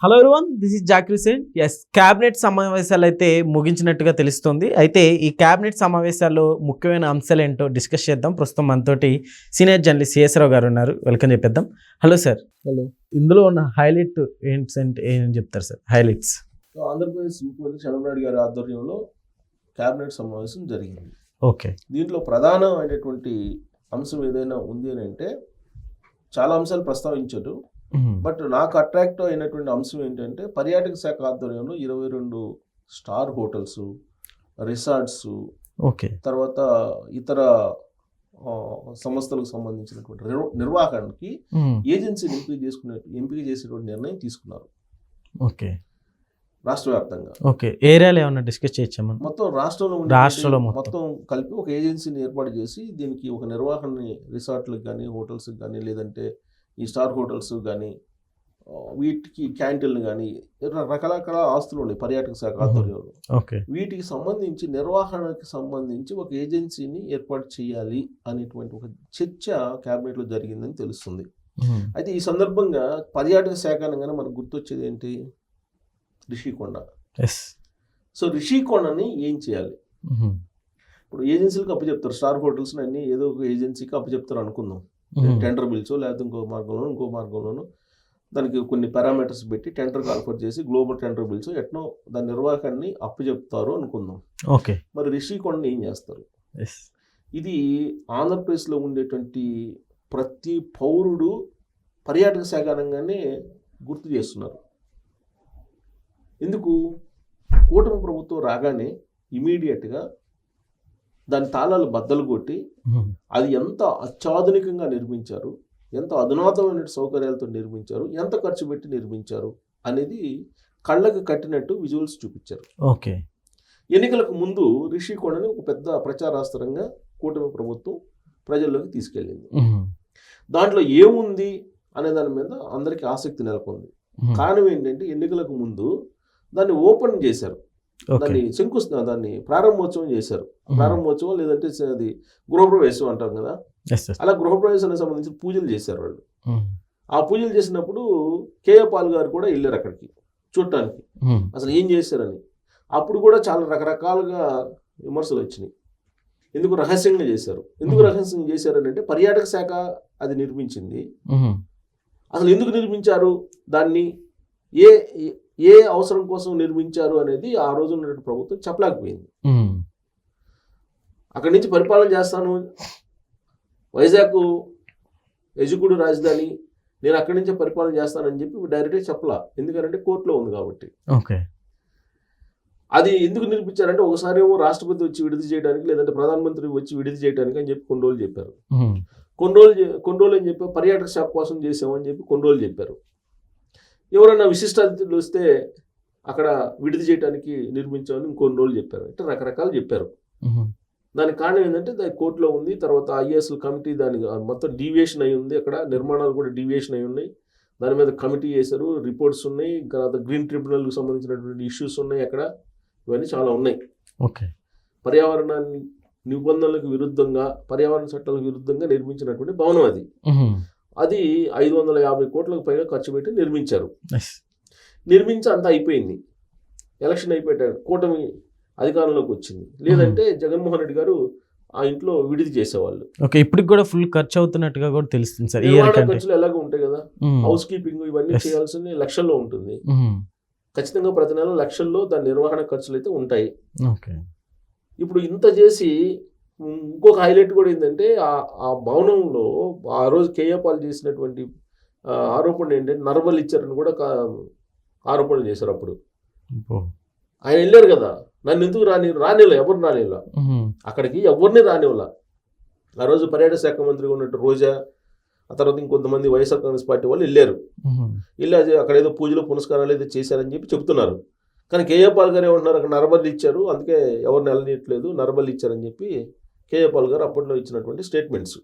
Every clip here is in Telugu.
Hello everyone, this is Zakir Hussain. Yes, cabinet సమావేశాలు అయితే ముగించినట్టుగా తెలుస్తుంది. అయితే ఈ క్యాబినెట్ సమావేశాల్లో ముఖ్యమైన అంశాలు ఏంటో డిస్కస్ చేద్దాం. ప్రస్తుతం మనతోటి సీనియర్ జర్నలిస్ట్ సిఎస్ రావు గారు ఉన్నారు. వెల్కమ్ చెప్పేద్దాం. Hello sir. హలో. ఇందులో ఉన్న హైలైట్ ఏంటంటే ఏం చెప్తారు సార్? హైలైట్స్. ఆంధ్రప్రదేశ్ ముఖ్యమంత్రి చంద్రబాబు నాయుడు గారి ఆధ్వర్యంలో క్యాబినెట్ సమావేశం జరిగింది. ఓకే. దీంట్లో ప్రధానమైనటువంటి అంశం ఏదైనా ఉంది అని అంటే చాలా అంశాలు ప్రస్తావించారు. బట్ నాకు అట్రాక్ట్ అయినటువంటి అంశం ఏంటంటే పర్యాటక శాఖ ఆధ్వర్యంలో 22 స్టార్ హోటల్స్, రిసార్ట్స్, ఓకే, తర్వాత ఇతర సంస్థలకు సంబంధించినటువంటి నిర్వహణకి ఏజెన్సీని ఎంపిక చేసేటువంటి నిర్ణయం తీసుకున్నారు. ఓకే, రాష్ట్ర వ్యాప్తంగా. ఓకే, ఏరియాలో ఏమన్నా డిస్కస్ చేయొచ్చా? మొత్తం రాష్ట్రంలో మొత్తం కలిపి ఒక ఏజెన్సీని ఏర్పాటు చేసి దీనికి ఒక నిర్వహణని రిసార్ట్లకు కానీ, హోటల్స్కి కానీ, లేదంటే ఈ స్టార్ హోటల్స్ కానీ, వీటికి క్యాంటీన్లు కానీ, రకరకాల ఆస్తులు ఉన్నాయి పర్యాటక శాఖ ఆధ్వర్యంలో. ఓకే, వీటికి సంబంధించి నిర్వహణకి సంబంధించి ఒక ఏజెన్సీని ఏర్పాటు చేయాలి అనేటువంటి ఒక చర్చ క్యాబినెట్లో జరిగిందని తెలుస్తుంది. అయితే ఈ సందర్భంగా పర్యాటక శాఖ అనగానే మనకు గుర్తొచ్చేది ఏంటి? రిషికొండ. సో రిషికొండని ఏం చేయాలి? ఇప్పుడు ఏజెన్సీలకు అప్పచెప్తారు, స్టార్ హోటల్స్ అన్ని ఏదో ఒక ఏజెన్సీకి అప్పచెప్తారు అనుకుందాం. టెండర్ బిల్సో లేకపోతే ఇంకో మార్గంలోనూ దానికి కొన్ని పారామీటర్స్ పెట్టి టెండర్ కాల్ఫర్ చేసి గ్లోబల్ టెండర్ బిల్స్ ఎట్నో దాని నిర్వాహకాన్ని అప్పచెప్తారు అనుకుందాం. ఓకే. మరి రిషికొండని ఏం చేస్తారు? ఇది ఆంధ్రప్రదేశ్లో ఉండేటువంటి ప్రతి పౌరుడు పర్యాటక శాఖ అనగానే గుర్తు చేస్తున్నారు. ఎందుకు? కూటమి ప్రభుత్వం రాగానే ఇమీడియట్గా దాని తాళాలు బద్దలు కొట్టి అది ఎంత అత్యాధునికంగా నిర్మించారు, ఎంత అధునాతమైన సౌకర్యాలతో నిర్మించారు, ఎంత ఖర్చు పెట్టి నిర్మించారు అనేది కళ్ళకు కట్టినట్టు విజువల్స్ చూపించారు. ఓకే. ఎన్నికలకు ముందు రిషికొండని ఒక పెద్ద ప్రచారాస్త్రంగా కూటమి ప్రభుత్వం ప్రజల్లోకి తీసుకెళ్ళింది. దాంట్లో ఏముంది అనే దాని మీద అందరికీ ఆసక్తి నెలకొంది. కారణం ఏంటంటే ఎన్నికలకు ముందు దాన్ని ఓపెన్ చేశారు, దాన్ని ప్రారంభోత్సవం చేశారు. ప్రారంభోత్సవం లేదంటే అది గృహప్రవేశం అంటాం కదా, అలా గృహప్రవేశానికి సంబంధించి పూజలు చేశారు వాళ్ళు. ఆ పూజలు చేసినప్పుడు కేఏ పాల్ గారు కూడా వెళ్ళారు అక్కడికి చూడటానికి, అసలు ఏం చేశారని. అప్పుడు కూడా చాలా రకరకాలుగా విమర్శలు వచ్చినాయి. ఎందుకు రహస్యంగా చేశారు? ఎందుకు రహస్యంగా చేశారని అంటే పర్యాటక శాఖ అది నిర్మించింది. అసలు ఎందుకు నిర్మించారు, దాన్ని ఏ అవసరం కోసం నిర్మించారు అనేది ఆ రోజు ఉన్నటువంటి ప్రభుత్వం చెప్పలేకపోయింది. అక్కడి నుంచి పరిపాలన చేస్తాను, వైజాగ్ ఎజుకుడు రాజధాని, నేను అక్కడి నుంచే పరిపాలన చేస్తానని చెప్పి డైరెక్ట్గా చెప్పలా. ఎందుకంటే కోర్టులో ఉంది కాబట్టి. ఓకే. అది ఎందుకు నిర్మించారంటే ఒకసారి ఏమో రాష్ట్రపతి వచ్చి విడుదల చేయడానికి, లేదంటే ప్రధానమంత్రి వచ్చి విడుదల చేయడానికి అని చెప్పి కొన్ని రోజులు చెప్పారు. కొన్ని రోజులు అని చెప్పి పర్యాటక శాఖ కోసం చేసామని చెప్పి కొన్ని రోజులు చెప్పారు. ఎవరైనా విశిష్ట అతిథులు వస్తే అక్కడ విడుదల చేయడానికి నిర్మించామని ఇంకొన్ని రోజులు చెప్పారు. అంటే రకరకాలు చెప్పారు. దానికి కారణం ఏంటంటే దాని కోర్టులో ఉంది. తర్వాత ఐఏఎస్ కమిటీ దానికి మొత్తం డీవియేషన్ అయి ఉంది, అక్కడ నిర్మాణాలు కూడా డీవియేషన్ అయి ఉన్నాయి. దాని మీద కమిటీ చేశారు, రిపోర్ట్స్ ఉన్నాయి, తర్వాత గ్రీన్ ట్రిబ్యునల్కి సంబంధించినటువంటి ఇష్యూస్ ఉన్నాయి అక్కడ. ఇవన్నీ చాలా ఉన్నాయి. ఓకే. పర్యావరణాన్ని నిబంధనలకు విరుద్ధంగా, పర్యావరణ చట్టాలకు విరుద్ధంగా నిర్మించినటువంటి భవనం అది. అది 550 కోట్లకు పైగా ఖర్చు పెట్టి నిర్మించారు. నిర్మించి అంతా అయిపోయింది. ఎలక్షన్ అయిపోయాడు, కూటమి అధికారంలోకి వచ్చింది. లేదంటే జగన్మోహన్ రెడ్డి గారు ఆ ఇంట్లో విడిది చేసేవాళ్ళు. ఓకే. ఇప్పటికి కూడా ఫుల్ ఖర్చు అవుతున్నట్టుగా కూడా తెలుస్తుంది సార్. ఖర్చులు ఎలాగో ఉంటాయి కదా, హౌస్ కీపింగ్ ఇవన్నీ చేయాల్సింది లక్షల్లో ఉంటుంది. ఖచ్చితంగా ప్రతి నెల లక్షల్లో దాని నిర్వహణ ఖర్చులు అయితే ఉంటాయి. ఓకే. ఇప్పుడు ఇంత చేసి ఇంకొక హైలైట్ కూడా ఏంటంటే ఆ భవనంలో ఆ రోజు కేఏ పాల్ చేసినటువంటి ఆరోపణ ఏంటంటే నర్బల్ ఇచ్చారని కూడా ఆరోపణలు చేశారు. అప్పుడు ఆయన వెళ్ళారు కదా, నన్ను ఎందుకు రానివ్వలే, ఎవరు రానివ్వలా అక్కడికి, ఎవరిని రానివ్వలా. ఆ రోజు పర్యాటక శాఖ మంత్రిగా ఉన్నట్టు రోజా, ఆ తర్వాత ఇంకొంతమంది వైఎస్ఆర్ కాంగ్రెస్ పార్టీ వాళ్ళు వెళ్ళారు. వెళ్ళి అక్కడ ఏదో పూజలు పునస్కారాలు ఏదో చేశారని చెప్పి చెప్తున్నారు. కానీ కేఏ పాల్ గారు ఏమంటున్నారు, అక్కడ నర్బల్ ఇచ్చారు, అందుకే ఎవరిని వెళ్ళనీయట్లేదు, నర్బల్ ఇచ్చారని చెప్పి కేఏ పాల్ గారు అప్పట్లో ఇచ్చినటువంటి స్టేట్మెంట్స్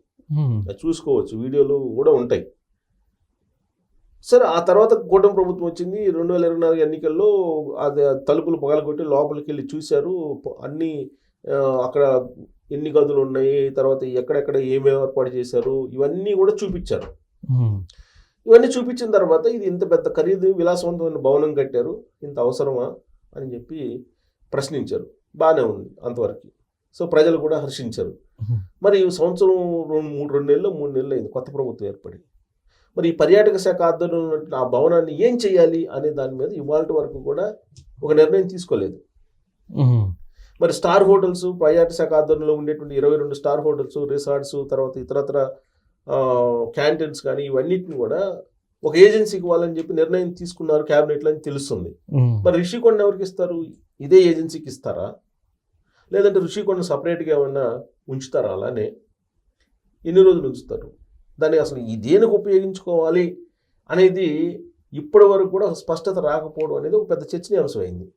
చూసుకోవచ్చు, వీడియోలు కూడా ఉంటాయి. సరే, ఆ తర్వాత కూటమి ప్రభుత్వం వచ్చింది. 2024 ఎన్నికల్లో అది తలుపులు పగలగొట్టి లోపలికి వెళ్ళి చూశారు. అన్ని అక్కడ ఎన్ని గదులు ఉన్నాయి, తర్వాత ఎక్కడెక్కడ ఏమేమి ఏర్పాటు చేశారు, ఇవన్నీ కూడా చూపించారు. ఇవన్నీ చూపించిన తర్వాత ఇది ఇంత పెద్ద ఖరీదు విలాసవంతమైన భవనం కట్టారు, ఇంత అవసరమా అని చెప్పి ప్రశ్నించారు. బాగానే ఉంది అంతవరకు. సో ప్రజలు కూడా హర్షించారు. మరి సంవత్సరం 2 నెలలు 3 నెలలు అయింది కొత్త ప్రభుత్వం ఏర్పడి. మరి ఈ పర్యాటక శాఖ ఆధ్వర్యంలో ఉన్నటువంటి ఆ భవనాన్ని ఏం చేయాలి అనే దాని మీద ఇవాళ వరకు కూడా ఒక నిర్ణయం తీసుకోలేదు. మరి స్టార్ హోటల్స్, పర్యాటక శాఖ ఆధ్వర్యంలో ఉండేటువంటి 22 స్టార్ హోటల్స్, రిసార్ట్స్, తర్వాత ఇతరత్ర క్యాంటీన్స్ కానీ ఇవన్నిటిని కూడా ఒక ఏజెన్సీకి ఇవ్వాలని చెప్పి నిర్ణయం తీసుకున్నారు క్యాబినెట్లో అని తెలుస్తుంది. మరి రిషికొండ ఎవరికి ఇస్తారు? ఇదే ఏజెన్సీకి ఇస్తారా, లేదంటే రిషికొండ సపరేట్గా ఏమన్నా ఉంచుతారా? అలానే ఎన్ని రోజులు ఉంచుతారు? దాన్ని అసలు ఈ దేనికి ఉపయోగించుకోవాలి అనేది ఇప్పటి వరకు కూడా స్పష్టత రాకపోవడం అనేది ఒక పెద్ద చర్చనీయాంశం అయింది.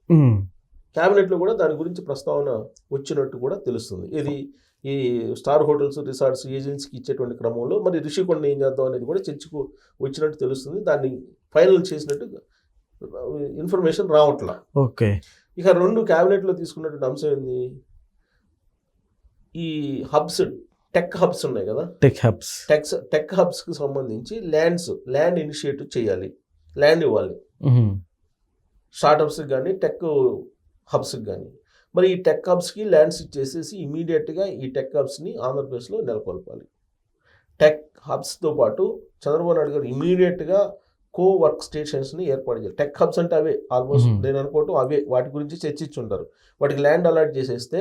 క్యాబినెట్లో కూడా దాని గురించి ప్రస్తావన వచ్చినట్టు కూడా తెలుస్తుంది. ఇది ఈ స్టార్ హోటల్స్, రిసార్ట్స్ ఏజెన్సీకి ఇచ్చేటువంటి క్రమంలో మరి రిషికొండ ఏం చేద్దాం అనేది కూడా చర్చకు వచ్చినట్టు తెలుస్తుంది. దాన్ని ఫైనల్ చేసినట్టు ఇన్ఫర్మేషన్ రావట్లా. ఓకే. ఇక 2 క్యాబినెట్లో తీసుకున్నటువంటి అంశం ఏంది? ఈ హబ్స్, టెక్ హబ్స్ ఉన్నాయి కదా, టెక్ హబ్స్కి సంబంధించి ల్యాండ్ ఇనిషియేటివ్ చేయాలి, ల్యాండ్ ఇవ్వాలి స్టార్ట్అప్స్కి కానీ టెక్ హబ్స్కి కానీ. మరి ఈ టెక్ హబ్స్కి ల్యాండ్స్ ఇచ్చేసేసి ఇమీడియట్గా ఈ టెక్ హబ్స్ని ఆంధ్రప్రదేశ్లో నెలకొల్పాలి. టెక్ హబ్స్తో పాటు చంద్రబాబు నాయుడు గారు ఇమీడియట్గా వర్క్ స్టేషన్స్ని ఏర్పాటు చేయాలి. టెక్ హబ్స్ అంటే అవే ఆల్మోస్ట్ నేను అనుకోవటం అవే, వాటి గురించి చర్చించుంటారు. వాటికి ల్యాండ్ అలాట్ చేసేస్తే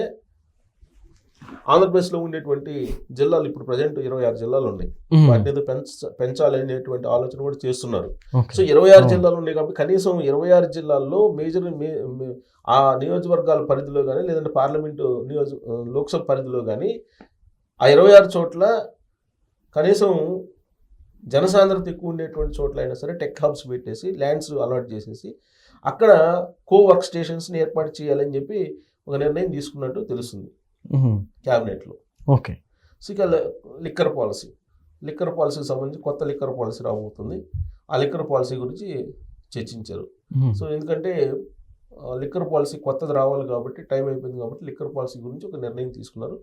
ఆంధ్రప్రదేశ్లో ఉండేటువంటి జిల్లాలు ఇప్పుడు ప్రజెంట్ 26 జిల్లాలు ఉన్నాయి, వాటిని ఏదో పెంచాలి అనేటువంటి ఆలోచన కూడా చేస్తున్నారు. సో 26 జిల్లాలు ఉన్నాయి కాబట్టి కనీసం 26 జిల్లాల్లో మేజర్ ఆ నియోజకవర్గాల పరిధిలో కానీ లేదంటే పార్లమెంటు లోక్సభ పరిధిలో కానీ ఆ 26 చోట్ల కనీసం జనసాంద్రత ఎక్కువ ఉండేటువంటి చోట్ల అయినా సరే టెక్ హబ్స్ పెట్టేసి ల్యాండ్స్ అలాట్ చేసేసి అక్కడ వర్క్ స్టేషన్స్ని ఏర్పాటు చేయాలని చెప్పి ఒక నిర్ణయం తీసుకున్నట్టు తెలుస్తుంది క్యాబినెట్లో. ఓకే. సో ఇక లిక్కర్ పాలసీకి సంబంధించి కొత్త లిక్కర్ పాలసీ రాబోతుంది. ఆ లిక్కర్ పాలసీ గురించి చర్చించారు. సో ఎందుకంటే లిక్కర్ పాలసీ కొత్తది రావాలి కాబట్టి టైం అయిపోయింది కాబట్టి లిక్కర్ పాలసీ గురించి ఒక నిర్ణయం తీసుకున్నారు.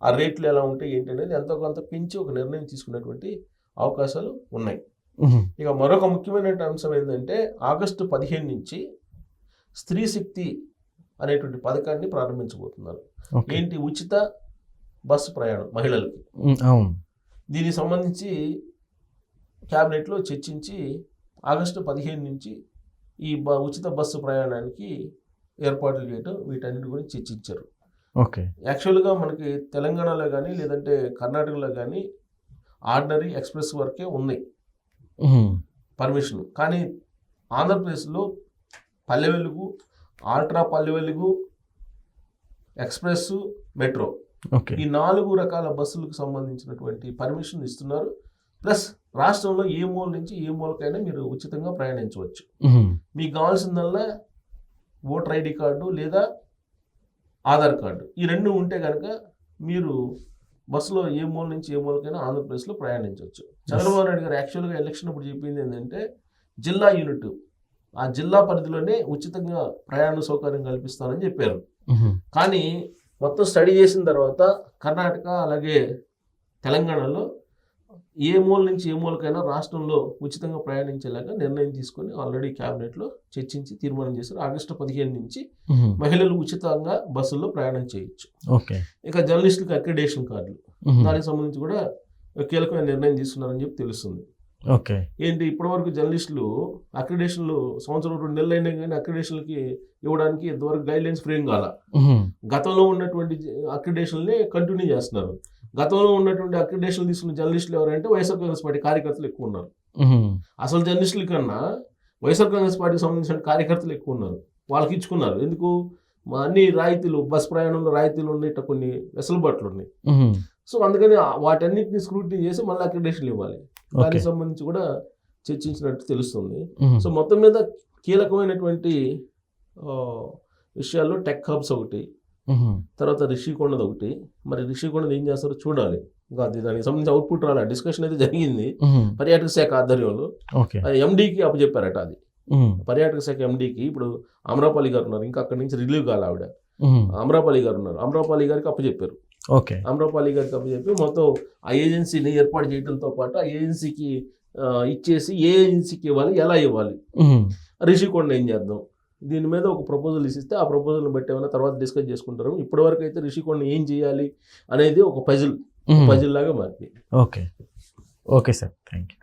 ఆ రేట్లు ఎలా ఉంటాయి ఏంటి అనేది ఎంతో కొంత పెంచి ఒక నిర్ణయం తీసుకునేటువంటి అవకాశాలు ఉన్నాయి. ఇక మరొక ముఖ్యమైన అంశం ఏంటంటే ఆగస్టు 15 నుంచి స్త్రీ శక్తి అనేటువంటి పథకాన్ని ప్రారంభించబోతున్నారు. ఏంటి? ఉచిత బస్సు ప్రయాణం మహిళలకి. దీనికి సంబంధించి క్యాబినెట్లో చర్చించి ఆగస్టు 15 నుంచి ఈ ఉచిత బస్సు ప్రయాణానికి ఏర్పాట్లు చేయడం, వీటన్నిటి గురించి చర్చించారు. ఓకే. యాక్చువల్గా మనకి తెలంగాణలో కానీ లేదంటే కర్ణాటకలో కానీ ఆర్డినరీ ఎక్స్ప్రెస్ వరకే ఉన్నాయి పర్మిషన్. కానీ ఆంధ్రప్రదేశ్లో Palle Velugu, ultra Palle Velugu, express, metro ఈ 4 రకాల బస్సులకు సంబంధించినటువంటి పర్మిషన్ ఇస్తున్నారు. ప్లస్ రాష్ట్రంలో ఏ మూల నుంచి ఏ మూలకైనా మీరు ఉచితంగా ప్రయాణించవచ్చు. మీకు కావాల్సిందల్లా ఓటర్ ఐడి కార్డు లేదా ఆధార్ కార్డు, ఈ 2 ఉంటే కనుక మీరు బస్సులో ఏ మూల నుంచి ఏ మూలకైనా ఆంధ్రప్రదేశ్లో ప్రయాణించవచ్చు. చంద్రబాబు నాయుడు గారు యాక్చువల్గా ఎలక్షన్ అప్పుడు చెప్పింది ఏంటంటే జిల్లా యూనిట్, ఆ జిల్లా పరిధిలోనే ఉచితంగా ప్రయాణ సౌకర్యం కల్పిస్తానని చెప్పారు. కానీ మొత్తం స్టడీ చేసిన తర్వాత కర్ణాటక అలాగే తెలంగాణలో ఏ మూల నుంచి ఏ మూలకైనా రాష్ట్రంలో ఉచితంగా ప్రయాణించేలాగా నిర్ణయం తీసుకొని ఆల్రెడీ క్యాబినెట్లో చర్చించి తీర్మానం చేశారు. ఆగస్టు 15 నుంచి మహిళలు ఉచితంగా బస్సుల్లో ప్రయాణం చేయొచ్చు. ఇక జర్నలిస్టులకు అక్రిడేషన్ కార్డులు, దానికి సంబంధించి కూడా కీలకమైన నిర్ణయం తీసుకున్నారని చెప్పి తెలుస్తుంది. ఏంటి? ఇప్పటివరకు జర్నలిస్టులు అక్రిడేషన్లు సంవత్సరం 2 నెలలు అయినా కానీ అక్రిడేషన్లకి ఇవ్వడానికి ఇంతవరకు గైడ్ లైన్స్ ఫ్రేమ్ కాల. గతంలో ఉన్నటువంటి అక్రిడేషన్లే కంటిన్యూ చేస్తున్నారు. గతంలో ఉన్నటువంటి అక్రిడేషన్ తీసుకున్న జర్నలిస్టులు ఎవరంటే వైఎస్ఆర్ కాంగ్రెస్ పార్టీ కార్యకర్తలు ఎక్కువ ఉన్నారు. అసలు జర్నలిస్టుల కన్నా వైఎస్ఆర్ కాంగ్రెస్ పార్టీకి సంబంధించిన కార్యకర్తలు ఎక్కువ ఉన్నారు. వాళ్ళకి ఇచ్చుకున్నారు. ఎందుకు? అన్ని రాయితీలు, బస్ ప్రయాణంలో రాయితీలు ఉన్నాయి, కొన్ని వెసులుబాట్లు ఉన్నాయి. సో అందుకని వాటన్నిటిని స్క్రూటినీ చేసి మళ్ళీ అక్రిడేషన్లు ఇవ్వాలి. దానికి సంబంధించి కూడా చర్చించినట్టు తెలుస్తుంది. సో మొత్తం మీద కీలకమైనటువంటి విషయాల్లో టెక్ హబ్స్ ఒకటి, తర్వాత రిషికొండది ఒకటి. మరి రిషికొండది ఏం చేస్తారో చూడాలి. ఇంకా దానికి సంబంధించి అవుట్పుట్ రాలే. డిస్కషన్ అయితే జరిగింది పర్యాటక శాఖ ఆధ్వర్యంలో. ఎండీకి అప్పచెప్పారట. అది పర్యాటక శాఖ ఎండీకి. ఇప్పుడు అమరాపల్లి గారు ఉన్నారు, ఇంకా అక్కడి నుంచి రిలీవ్ కాలే ఆవిడ. అమరాపల్లి గారు ఉన్నారు, అమరాపల్లి గారికి అప్పచెప్పారు. అమరాపల్లి గారికి అప్పచెప్పి మొత్తం ఆ ఏజెన్సీని ఏర్పాటు చేయడంతో పాటు ఆ ఏజెన్సీకి ఇచ్చేసి ఏ ఏజెన్సీకి ఇవ్వాలి, ఎలా ఇవ్వాలి, ఉమ్, రిషికొండ ఏం చేద్దాం, దీని మీద ఒక ప్రపోజల్ ఇస్తే ఆ ప్రపోజల్ని బట్టి ఏమైనా తర్వాత డిస్కస్ చేసుకుంటారు. ఇప్పటివరకు అయితే రిషికొండ ఏం చేయాలి అనేది ఒక పజిల్ ఉమ్. లాగా మారింది. Okay okay sir, thank you.